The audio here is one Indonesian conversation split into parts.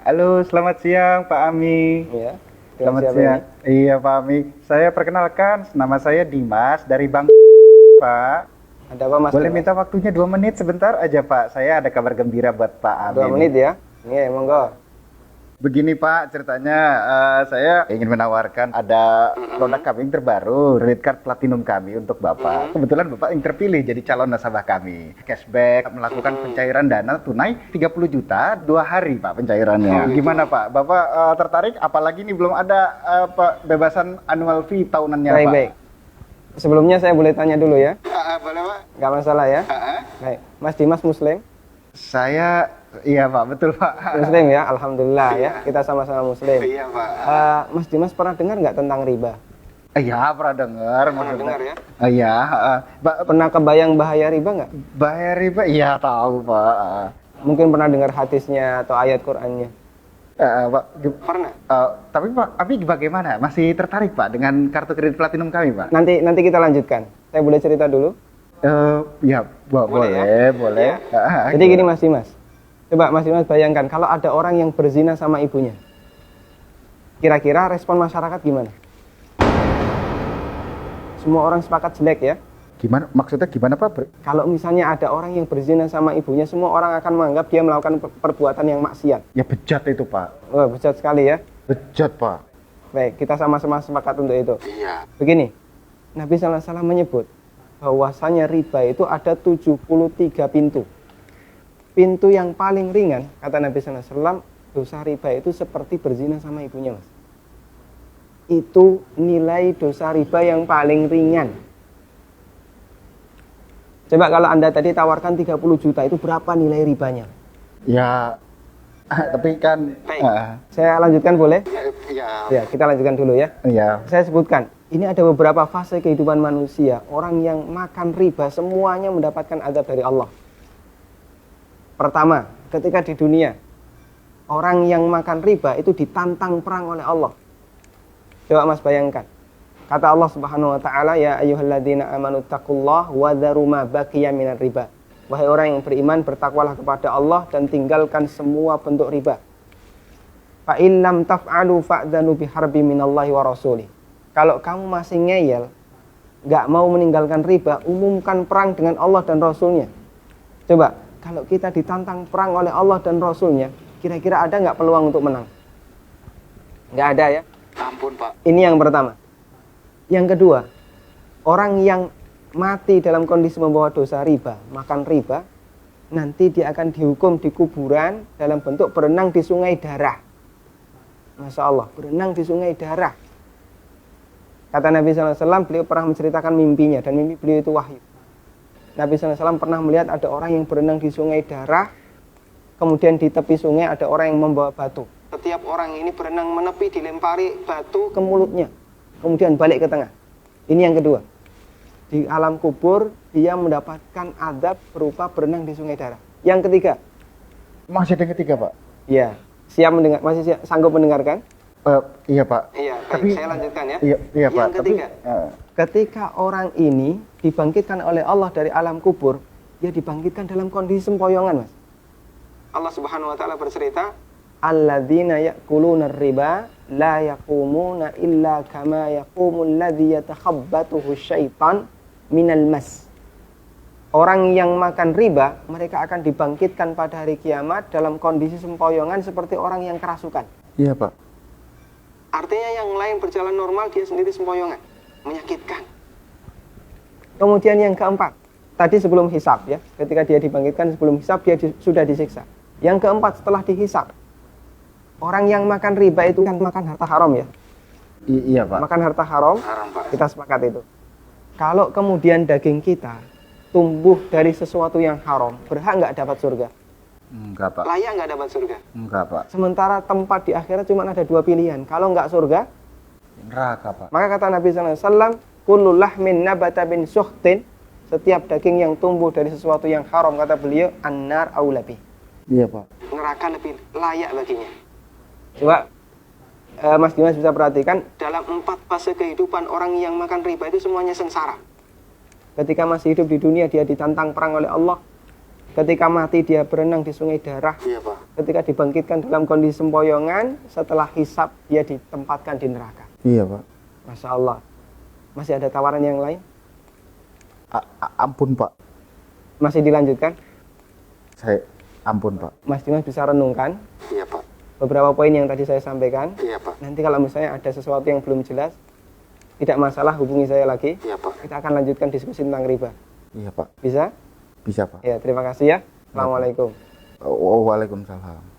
Halo, selamat siang Pak Ami. Ya, dengan Selamat siapa siang. ini? Iya Pak Ami. Saya perkenalkan, nama saya Dimas dari Bang Pak. Ada apa Mas Boleh Dimas? minta waktunya 2 menit sebentar aja Pak. Saya ada kabar gembira buat Pak Ami Dua nih. menit ya? Iya, monggo. Begini Pak, ceritanya saya ingin menawarkan ada produk kami yang terbaru, Rate Card Platinum kami untuk Bapak. Kebetulan Bapak yang terpilih jadi calon nasabah kami. Cashback, melakukan pencairan dana tunai 30 juta 2 hari Pak pencairannya. Gimana Pak? Bapak tertarik? Apalagi ini belum ada bebasan annual fee tahunannya Baik, Pak. baik. Sebelumnya saya boleh tanya dulu ya? Boleh Pak? Nggak masalah ya? Baik. Mas Dimas Muslim? Saya, iya Pak, betul Pak. Muslim ya, Alhamdulillah ya. Kita sama-sama Muslim. Iya Pak. Mas Dimas pernah dengar nggak tentang riba? Iya, pernah dengar. dengar ya? Iya, Pernah kebayang bahaya riba nggak? bahaya riba, iya tahu Pak. Mungkin pernah dengar hadisnya atau ayat Qur'annya? Pak, Pernah. tapi Pak, Abi bagaimana? Masih tertarik Pak dengan kartu kredit platinum kami Pak? Nanti kita lanjutkan. Saya boleh cerita dulu? Ya, boleh. Jadi gini Mas Dimas. Coba Mas Dimas bayangkan kalau ada orang yang berzina sama ibunya. Kira-kira respon masyarakat gimana? Semua orang sepakat jelek ya. Gimana? Maksudnya gimana Pak? Kalau misalnya ada orang yang berzina sama ibunya, semua orang akan menganggap dia melakukan perbuatan yang maksiat. Ya bejat itu Pak. Wah, bejat sekali ya. Bejat Pak. Baik, kita sama-sama sepakat untuk itu. Iya. Begini, Nabi SAW menyebut bahwasanya riba itu ada 73 pintu. Pintu yang paling ringan, kata Nabi SAW, dosa riba itu seperti berzina sama ibunya, Mas. Itu nilai dosa riba yang paling ringan. Coba kalau Anda tadi tawarkan 30 juta, itu berapa nilai ribanya? Ya, tapi kan... Saya lanjutkan boleh? Ya. Ya, kita lanjutkan dulu ya. Iya. Saya sebutkan, ini ada beberapa fase kehidupan manusia. Orang yang makan riba semuanya mendapatkan azab dari Allah. Pertama, ketika di dunia, orang yang makan riba itu ditantang perang oleh Allah. Coba Mas bayangkan. Kata Allah Subhanahu wa taala, ya ayyuhalladzina amanu taqullaha wa dharu ma baqiya minar riba. Wahai orang yang beriman, bertakwalah kepada Allah dan tinggalkan semua bentuk riba. Fa in lam taf'alu fa'dzanu biharbi minallahi wa rasulih. Kalau kamu masih ngeyel, nggak mau meninggalkan riba, umumkan perang dengan Allah dan Rasulnya. Coba, kalau kita ditantang perang oleh Allah dan Rasulnya, kira-kira ada nggak peluang untuk menang? Nggak ada ya? Ampun Pak. Ini yang pertama. Yang kedua, orang yang mati dalam kondisi membawa dosa riba, makan riba, nanti dia akan dihukum di kuburan dalam bentuk berenang di sungai darah. Masya Allah, berenang di sungai darah. Kata Nabi SAW, beliau pernah menceritakan mimpinya, dan mimpi beliau itu wahyu. Nabi SAW pernah melihat ada orang yang berenang di sungai darah, kemudian di tepi sungai ada orang yang membawa batu. Setiap orang ini berenang menepi, dilempari batu ke mulutnya, kemudian balik ke tengah. Ini yang kedua. Di alam kubur, dia mendapatkan azab berupa berenang di sungai darah. Yang ketiga. Masih ada yang ketiga Pak? Ya, siap mendengar, masih sanggup mendengarkan? Iya Pak. Iya, tapi saya lanjutkan ya. Iya Pak. Yang ketiga, ketika orang ini dibangkitkan oleh Allah dari alam kubur, dia dibangkitkan dalam kondisi sempoyongan, Mas. Allah Subhanahu wa taala bercerita, alladzina ya'kuluna riba la yaqumuna illa kama yaqumul ladzi yatakhabbathu syaitan minal mas. Orang yang makan riba, mereka akan dibangkitkan pada hari kiamat dalam kondisi sempoyongan seperti orang yang kerasukan. Iya Pak. Artinya yang lain berjalan normal, dia sendiri sempoyongan. Menyakitkan. Kemudian yang keempat, tadi sebelum hisab ya, ketika dia dibangkitkan sebelum hisab, dia sudah disiksa. Yang keempat, setelah dihisab, orang yang makan riba itu kan makan harta haram ya. Iya Pak. Makan harta haram, Pak. kita sepakat itu. Kalau kemudian daging kita tumbuh dari sesuatu yang haram, berhak nggak dapat surga? Enggak Pak. Layak nggak dapat surga? Enggak Pak. Sementara tempat di akhirat cuma ada 2 pilihan. Kalau nggak surga, Neraka Pak. maka kata Nabi SAW, kullu lahmin nabata bin suhtin, setiap daging yang tumbuh dari sesuatu yang haram, kata beliau, annar aulabi. Iya Pak. Neraka lebih layak baginya. Coba Mas Dimas bisa perhatikan, dalam 4 fase kehidupan orang yang makan riba itu semuanya sengsara. Ketika masih hidup di dunia, dia ditantang perang oleh Allah. Ketika mati dia berenang di sungai darah. Iya, Pak. Ketika dibangkitkan dalam kondisi sempoyongan, setelah hisab dia ditempatkan di neraka. Iya, Pak. Masya Allah. Masih ada tawaran yang lain? Ampun, Pak. Masih dilanjutkan? Ampun, Pak. Mas Dimas bisa renungkan Iya, Pak. beberapa poin yang tadi saya sampaikan. Iya, Pak. Nanti kalau misalnya ada sesuatu yang belum jelas, tidak masalah, hubungi saya lagi. Iya, Pak. Kita akan lanjutkan diskusi tentang riba. Iya, Pak. Bisa? Bisa, Pak. Ya, terima kasih ya. Assalamualaikum. Waalaikumsalam.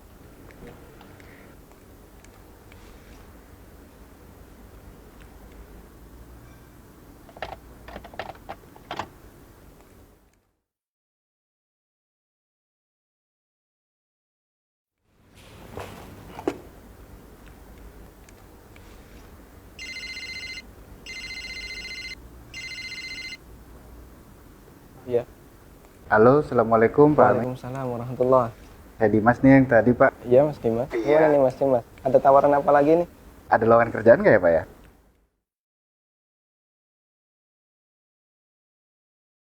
Iya. Halo, assalamualaikum, Pak. Waalaikumsalam warahmatullahi. Saya Dimas nih yang tadi, Pak. Iya, Mas Dimas. Iya. Gimana nih Mas Dimas? Ada tawaran apa lagi nih? Ada lowongan kerjaan nggak ya, Pak ya?